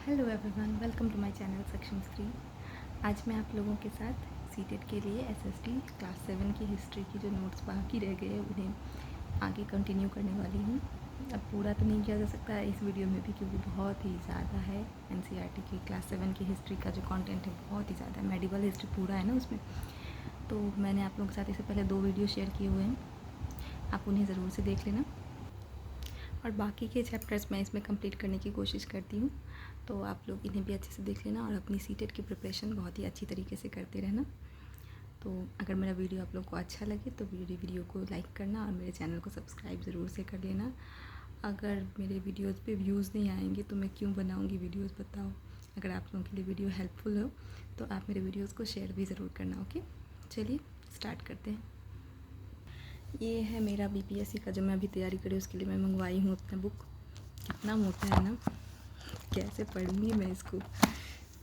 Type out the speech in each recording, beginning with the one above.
Hello everyone, welcome to my channel section 3। आज मैं आप लोगों के साथ सीटेट के लिए एसएसटी क्लास 7 की हिस्ट्री की जो नोट्स बाकी रह गए उन्हें आगे कंटिन्यू करने वाली हूँ। अब पूरा तो नहीं किया जा सकता इस वीडियो में भी, क्योंकि बहुत ही ज़्यादा है। एनसीईआरटी की क्लास 7 की हिस्ट्री का जो कंटेंट है बहुत ही ज़्यादा है। मेडिवल हिस्ट्री पूरा है ना उसमें। तो मैंने आप लोगों के साथ इससे पहले 2 वीडियो शेयर किए हुए हैं, आप उन्हें ज़रूर से देख लेना। और बाकी के चैप्टर्स मैं इसमें कंप्लीट करने की कोशिश करती हूँ, तो आप लोग इन्हें भी अच्छे से देख लेना और अपनी सीटेट की प्रिपरेशन बहुत ही अच्छी तरीके से करते रहना। तो अगर मेरा वीडियो आप लोग को अच्छा लगे तो मेरे वीडियो को लाइक करना और मेरे चैनल को सब्सक्राइब ज़रूर से कर लेना। अगर मेरे वीडियोज़ पे व्यूज़ नहीं आएंगे तो मैं क्यों बनाऊँगी वीडियोज़, बताओ। अगर आप लोगों के लिए वीडियो हेल्पफुल हो तो आप मेरे वीडियोज़ को शेयर भी ज़रूर करना। ओके, चलिए स्टार्ट करते हैं। ये है मेरा बीपीएससी का जो मैं अभी तैयारी करी, उसके लिए मैं मंगवाई हूँ अपना बुक। कितना मोटा है ना, कैसे पढ़ूँगी मैं इसको।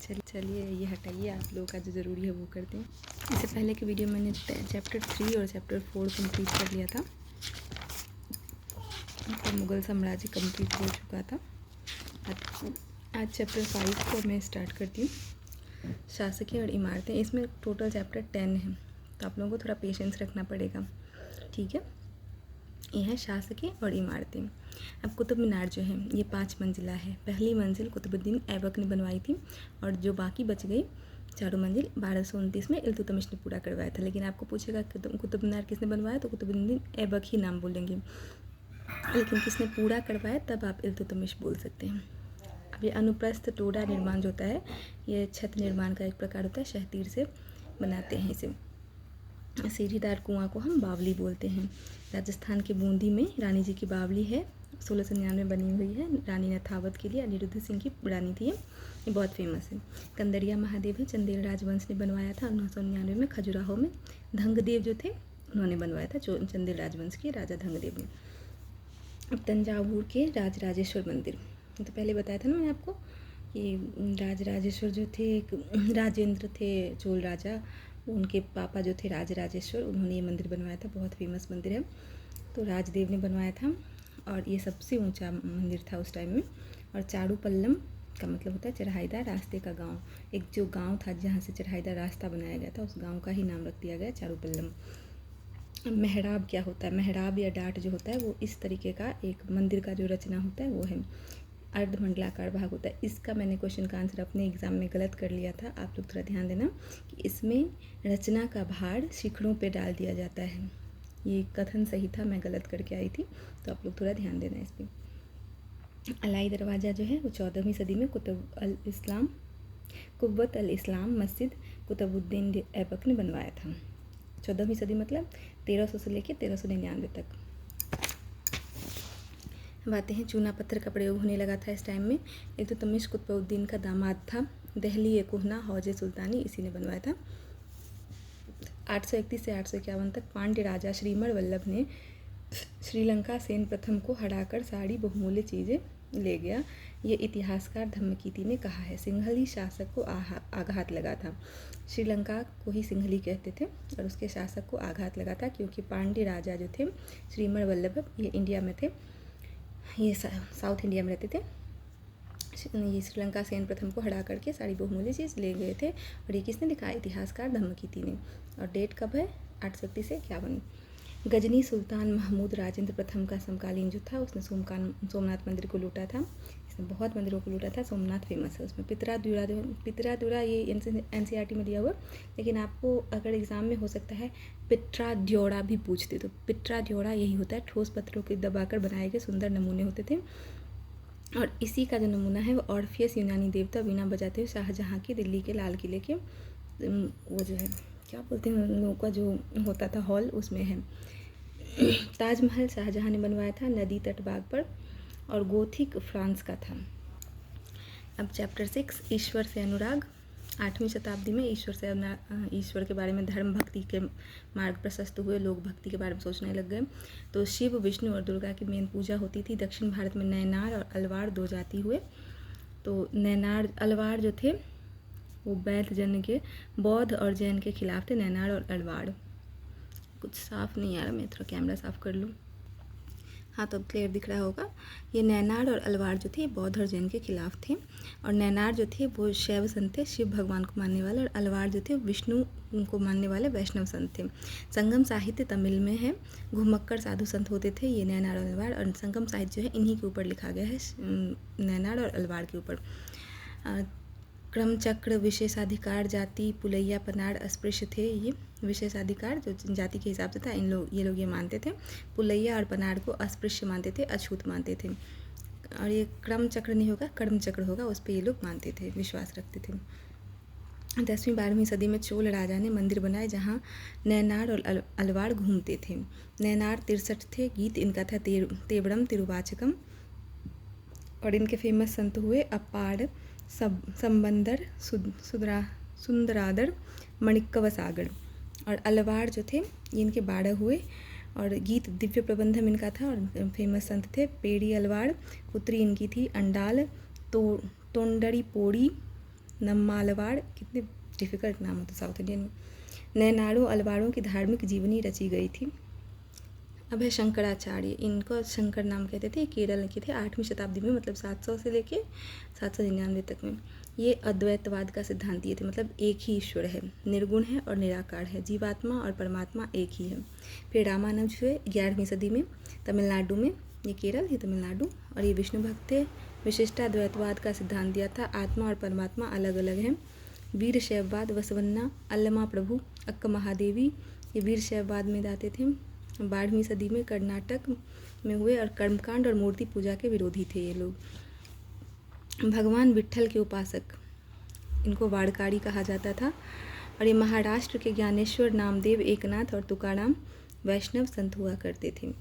चलिए ये हटाइए, आप लोगों का जो ज़रूरी है वो करते हैं। इससे पहले के वीडियो मैंने चैप्टर 3 और चैप्टर 4 कंप्लीट कर लिया था, तो मुग़ल साम्राज्य कंप्लीट हो चुका था। आज चैप्टर 5 को मैं स्टार्ट करती हूँ, शासकीय और इमारतें। इसमें टोटल चैप्टर 10 है, तो आप लोगों को थोड़ा पेशेंस रखना पड़ेगा, ठीक है। ये है शासकीय और इमारतें। अब कुतुब मीनार जो है ये 5 मंजिला है। पहली मंजिल कुतुबुद्दीन ऐबक ने बनवाई थी और जो बाकी बच गई चारों मंजिल 1229 में इल्तुतमिश ने पूरा करवाया था। लेकिन आपको पूछेगा कुतुब मीनार किसने बनवाया, तो कुतुबुद्दीन ऐबक ही नाम बोलेंगे, लेकिन किसने पूरा करवाया तब आप इल्तुतमिश बोल सकते हैं। अब ये अनुप्रस्थ टोडा निर्माण जो होता है ये छत निर्माण का एक प्रकार होता है, शहतीर से बनाते हैं इसे। सीढ़ीदार कुआं को हम बावली बोलते हैं। राजस्थान के बूंदी में रानी जी की बावली है, 1699 बनी हुई है। रानी नथावत के लिए अनिरुद्ध सिंह की रानी थी, ये बहुत फेमस है। कंदरिया महादेव है, चंदेल राजवंश ने बनवाया था। 1999 में खजुराहो में धंगदेव जो थे उन्होंने बनवाया था, चंदेल राजवंश के राजा धंगदेव ने। अब तंजावुर के राजराजेश्वर मंदिर, तो पहले बताया था ना मैंने आपको कि राजराजेश्वर जो थे एक राजेंद्र थे चोल राजा, उनके पापा जो थे राजराजेश्वर, उन्होंने ये मंदिर बनवाया था। बहुत फेमस मंदिर है, तो राजदेव ने बनवाया था और ये सबसे ऊंचा मंदिर था उस टाइम में। और चारूपल्लम का मतलब होता है चढ़ाईदार रास्ते का गांव। एक जो गांव था जहाँ से चढ़ाईदार रास्ता बनाया गया था, उस गांव का ही नाम रख दिया गया चारूपल्लम। मेहराब क्या होता है, मेहराब या डाट जो होता है वो इस तरीके का एक मंदिर का जो रचना होता है वो है, अर्धमंडलाकार भाग होता है। इसका मैंने क्वेश्चन का आंसर अपने एग्ज़ाम में गलत कर लिया था, आप लोग थोड़ा ध्यान देना कि इसमें रचना का भार शिखरों पे डाल दिया जाता है। ये कथन सही था, मैं गलत करके आई थी, तो आप लोग थोड़ा ध्यान देना इस पर। अलाई दरवाज़ा जो है वो 14वीं सदी में कुव्वत अल इस्लाम मस्जिद कुतुबुद्दीन ऐबक ने बनवाया था। 14वीं सदी मतलब 1300 से लेकर 1399 तक। बातें हैं, चूना पत्थर का प्रयोग होने लगा था इस टाइम में। इल्तुतमिश कुतुबुद्दीन का दामाद था। दहली ए कोहना हौजे सुल्तानी इसी ने बनवाया था। 831 से 851 तक पांड्य राजा श्रीमण वल्लभ ने श्रीलंका सेन प्रथम को हराकर सारी बहुमूल्य चीज़ें ले गया, ये इतिहासकार धम्मकीति ने कहा है। सिंहली शासक को आघात लगा था। श्रीलंका को ही सिंहली कहते थे और उसके शासक को आघात लगा था, क्योंकि पांड्य राजा जो थे श्रीमण वल्लभ ये इंडिया में थे, ये साउथ इंडिया में रहते थे। ये श्रीलंका सेन प्रथम को हरा करके सारी बहुमूल्य चीज़ ले गए थे, और ये किसने लिखा, इतिहासकार धम्मकीति ने। और डेट कब है, 831 से 51। गजनी सुल्तान महमूद राजेंद्र प्रथम का समकालीन जो था, उसने सोमनाथ मंदिर को लूटा था। इसने बहुत मंदिरों को लूटा था, सोमनाथ फेमस है। उसमें पित्रा ये एनसीईआरटी में दिया हुआ, लेकिन आपको अगर एग्ज़ाम में हो सकता है पिट्रा द्योड़ा भी पूछते, तो पिट्रा द्योड़ा यही होता है, ठोस पत्थरों के दबाकर बनाए गए सुंदर नमूने होते थे। और इसी का जो नमूना है वो ऑर्फियस यूनानी देवता वीणा बजाते हुए शाहजहाँ के दिल्ली के लाल किले के वो जो है क्या बोलते हैं उन लोगों का जो होता था हॉल, उसमें है। ताजमहल शाहजहाँ ने बनवाया था नदी तट बाग पर, और गोथिक फ्रांस का था। अब चैप्टर 6 ईश्वर से अनुराग। 8वीं शताब्दी में ईश्वर के बारे में धर्म भक्ति के मार्ग प्रशस्त हुए, लोग भक्ति के बारे में सोचने लग गए। तो शिव विष्णु और दुर्गा की मेन पूजा होती थी। दक्षिण भारत में नैनार और अलवार 2 जाति हुए। तो नैनार अलवार जो थे वो बैत जन के बौद्ध और जैन के खिलाफ थे, नैनार और अलवार। कुछ साफ नहीं आ रहा, मैं थोड़ा कैमरा साफ कर लूँ। हाँ, तो अब क्लियर दिख रहा होगा। ये नैनार और अलवार जो थे ये बौद्ध और जैन के खिलाफ थे। और नैनार जो थे वो शैव संत थे, शिव भगवान को मानने वाले, और अलवार जो थे विष्णु को मानने वाले वैष्णव संत थे। संगम साहित्य तमिल में है। घुमक्कड़ साधु संत होते थे ये नैनार और अलवार, और संगम साहित्य जो है इन्हीं के ऊपर लिखा गया है, नैनार और अलवार के ऊपर। क्रमचक्र, विशेषाधिकार, जाति, पुलैया, पनाड़, अस्पृश्य थे ये। विशेषाधिकार जो जाति के हिसाब से था, ये लोग ये मानते थे। पुलैया और पनाड़ को अस्पृश्य मानते थे, अछूत मानते थे। और ये क्रमचक्र नहीं होगा, कर्मचक्र होगा, उस पर ये लोग मानते थे, विश्वास रखते थे। 10वीं-12वीं सदी में चोल राजा ने मंदिर बनाए जहाँ नैनार और अलवार घूमते थे। नैनार 63 थे। गीत इनका था तेवड़म तिरुवाचकम। और इनके फेमस संत हुए अपाड़, संबंदर, सुंदरादर, मणिक्कव सागर। और अलवार जो थे ये इनके 12 हुए। और गीत दिव्य प्रबंधम इनका था। और फेमस संत थे पेड़ी अलवार। पुत्री इनकी थी अंडाल, तोंडरी पोड़ी, नम्मालवाड़। कितने डिफिकल्ट नाम होते साउथ इंडियन में। नैनारों अलवारों की धार्मिक जीवनी रची गई थी। अब है शंकराचार्य। इनको शंकर नाम कहते थे। केरल के थे 8वीं शताब्दी में, मतलब 700 से लेके 799 तक में। ये अद्वैतवाद का सिद्धांतीय थे, मतलब एक ही ईश्वर है, निर्गुण है और निराकार है, जीवात्मा और परमात्मा एक ही है। फिर रामानुज हुए 11वीं सदी में तमिलनाडु में। ये केरल, ये तमिलनाडु। और ये विष्णु भक्त थे। विशिष्टाद्वैतवाद का सिद्धांत दिया था, आत्मा और परमात्मा अलग अलग हैं। वीर शैववाद, वसवन्ना, अल्लमा प्रभु, अक्का महादेवी, ये वीर शैववाद में जाते थे। 12वीं सदी में कर्नाटक में हुए। और कर्मकांड और मूर्ति पूजा के विरोधी थे ये लोग। भगवान विट्ठल के उपासक, इनको वाड़कारी कहा जाता था। और ये महाराष्ट्र के ज्ञानेश्वर, नामदेव, एकनाथ और तुकाराम वैष्णव संत हुआ करते थे।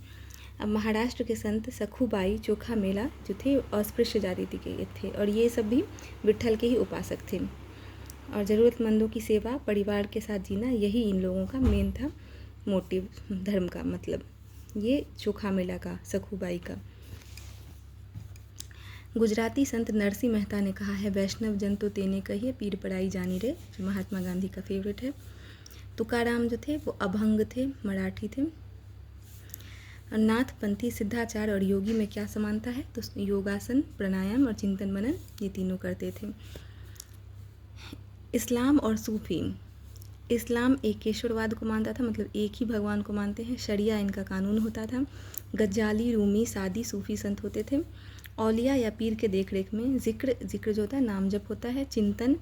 अब महाराष्ट्र के संत सखुबाई, चोखा मेला जो थे अस्पृश्य जाति के थे, और ये सब भी विट्ठल के ही उपासक थे। और ज़रूरतमंदों की सेवा, परिवार के साथ जीना, यही इन लोगों का मेन था मोटिव धर्म का। मतलब ये चोखा मेला का, सखुबाई का। गुजराती संत नरसिंह मेहता ने कहा है, वैष्णव जन तो तेने कहिए, पीर पराई जानी रे, जो महात्मा गांधी का फेवरेट है। तुकाराम जो थे वो अभंग थे, मराठी थे। और नाथपंथी, सिद्धाचार और योगी में क्या समानता है, तो योगासन, प्राणायाम और चिंतन मनन ये तीनों करते थे। इस्लाम और सूफी। इस्लाम एकेश्वरवाद को मानता था, मतलब एक ही भगवान को मानते हैं। शरिया इनका कानून होता था। गज्जाली, रूमी, सादी, सूफी संत होते थे। औलिया या पीर के देखरेख में जिक्र जो होता है, नाम जप होता है। चिंतन,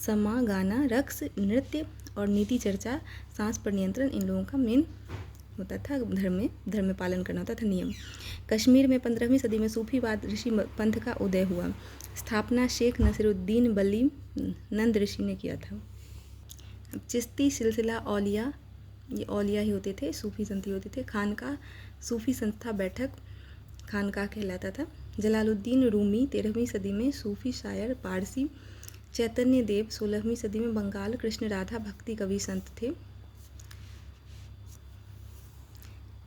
समा, गाना, रक्स, नृत्य और नीति चर्चा, सांस पर नियंत्रण इन लोगों का मेन होता था। धर्म में पालन करना होता था नियम। कश्मीर में 15वीं सदी में सूफीवाद ऋषि पंथ का उदय हुआ। स्थापना शेख नसीरुद्दीन बली नंद ऋषि ने किया था। चिश्ती सिलसिला औलिया, ये औलिया ही होते थे, सूफी संत ही होते थे। खानका, सूफी संस्था बैठक खानका कहलाता था। जलालुद्दीन रूमी 13वीं सदी में सूफी शायर पारसी। चैतन्य देव 16वीं सदी में बंगाल कृष्ण राधा भक्ति कवि संत थे।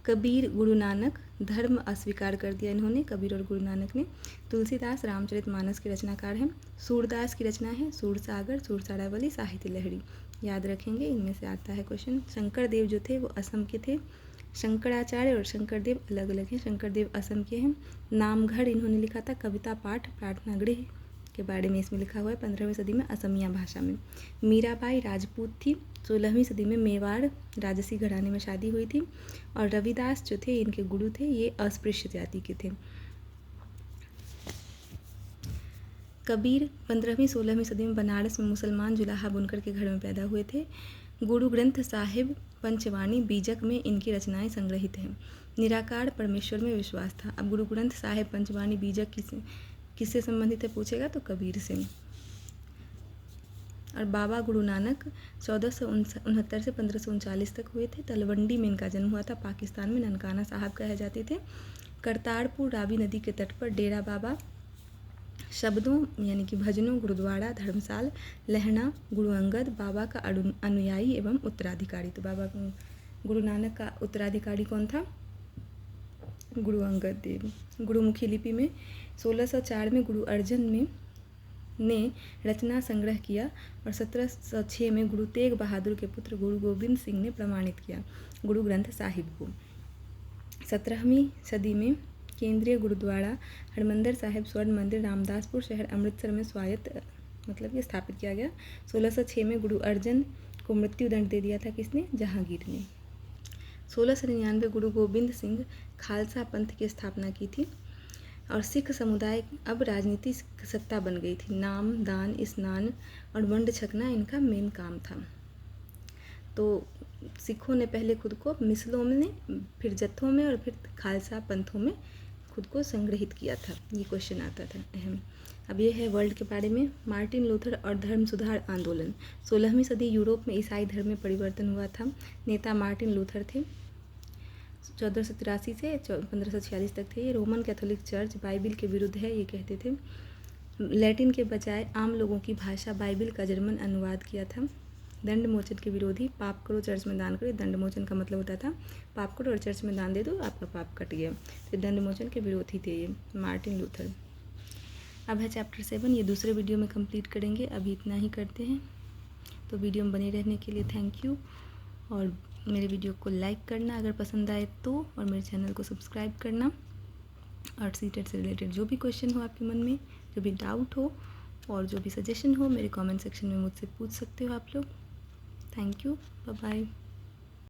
कबीर, गुरु नानक, धर्म अस्वीकार कर दिया इन्होंने, कबीर और गुरु नानक ने। तुलसीदास रामचरितमानस के रचनाकार हैं। सूरदास की रचना है सूरसागर, सूरसारावली, साहित्य लहरी, याद रखेंगे, इनमें से आता है क्वेश्चन। शंकर देव जो थे वो असम के थे। शंकराचार्य और शंकरदेव अलग अलग हैं। शंकरदेव असम के हैं। नामगढ़ इन्होंने लिखा था। कविता पाठ, प्रार्थना गृह के बारे में इसमें लिखा हुआ है 15वीं सदी में असमिया भाषा में। मीराबाई राजपूत थी। 16वीं सदी में मेवाड़ राजसी घराने में शादी हुई थी। और रविदास जो थे इनके गुरु थे, ये अस्पृश्य जाति के थे। कबीर 15वीं-16वीं सदी में बनारस में मुसलमान जुलाहा बुनकर के घर में पैदा हुए थे। गुरु ग्रंथ साहिब पंचवाणी बीजक में इनकी रचनाएं संग्रहित हैं। निराकार परमेश्वर में विश्वास था। अब गुरु ग्रंथ साहिब पंचवाणी बीजक किससे संबंधित है पूछेगा तो कबीर से। और बाबा गुरु नानक 1469 से 1539 तक हुए थे। तलवंडी में इनका जन्म हुआ था। पाकिस्तान में ननकाना साहब कहे जाते थे। करतारपुर रावी नदी के तट पर डेरा बाबा। शब्दों यानी कि भजनों, गुरुद्वारा, धर्मसाल, लहना, गुरु अंगद बाबा का अनुयायी एवं उत्तराधिकारी। तो बाबा गुरु नानक का उत्तराधिकारी कौन था? गुरु अंगद देव। गुरुमुखी लिपि में 1604 में गुरु अर्जन ने रचना संग्रह किया और 1706 में गुरु तेग बहादुर के पुत्र गुरु गोविंद सिंह ने प्रमाणित किया गुरु ग्रंथ साहिब को। 17वीं सदी में केंद्रीय गुरुद्वारा हरमंदिर साहिब स्वर्ण मंदिर रामदासपुर शहर अमृतसर में स्वायत्त मतलब ये स्थापित किया गया। 1606 में गुरु अर्जन को मृत्युदंड दे दिया था किसने? जहांगीर ने। 1699 गुरु गोबिंद सिंह खालसा पंथ की स्थापना की थी और सिख समुदाय अब राजनीतिक सत्ता बन गई थी। नाम, दान, स्नान और वंड छकना इनका मेन काम था। तो सिखों ने पहले खुद को मिसलों में, फिर जत्थों में और फिर खालसा पंथों में खुद को संग्रहित किया था। ये क्वेश्चन आता था अहम। अब ये है वर्ल्ड के बारे में। मार्टिन लूथर और धर्म सुधार आंदोलन। 16वीं सदी यूरोप में ईसाई धर्म में परिवर्तन हुआ था। नेता मार्टिन लूथर थे। 1483 से 1546 तक थे। ये रोमन कैथोलिक चर्च बाइबिल के विरुद्ध है ये कहते थे। लैटिन के बजाय आम लोगों की भाषा बाइबिल का जर्मन अनुवाद किया था। दंड मोचन के विरोधी। पाप करो चर्च में दान करो। दंड मोचन का मतलब होता था पाप करो और चर्च में दान दे दो, आपका पाप कट गया। तो दंड मोचन के विरोधी थे ये मार्टिन लूथर। अब है चैप्टर 7, ये दूसरे वीडियो में कंप्लीट करेंगे। अभी इतना ही करते हैं। तो वीडियो में बने रहने के लिए थैंक यू, और मेरे वीडियो को लाइक करना अगर पसंद आए तो, और मेरे चैनल को सब्सक्राइब करना। और सीटेट से रिलेटेड जो भी क्वेश्चन हो आपके मन में, जो भी डाउट हो और जो भी सजेशन हो, मेरे कमेंट सेक्शन में मुझसे पूछ सकते हो आप लोग। Thank you, bye bye.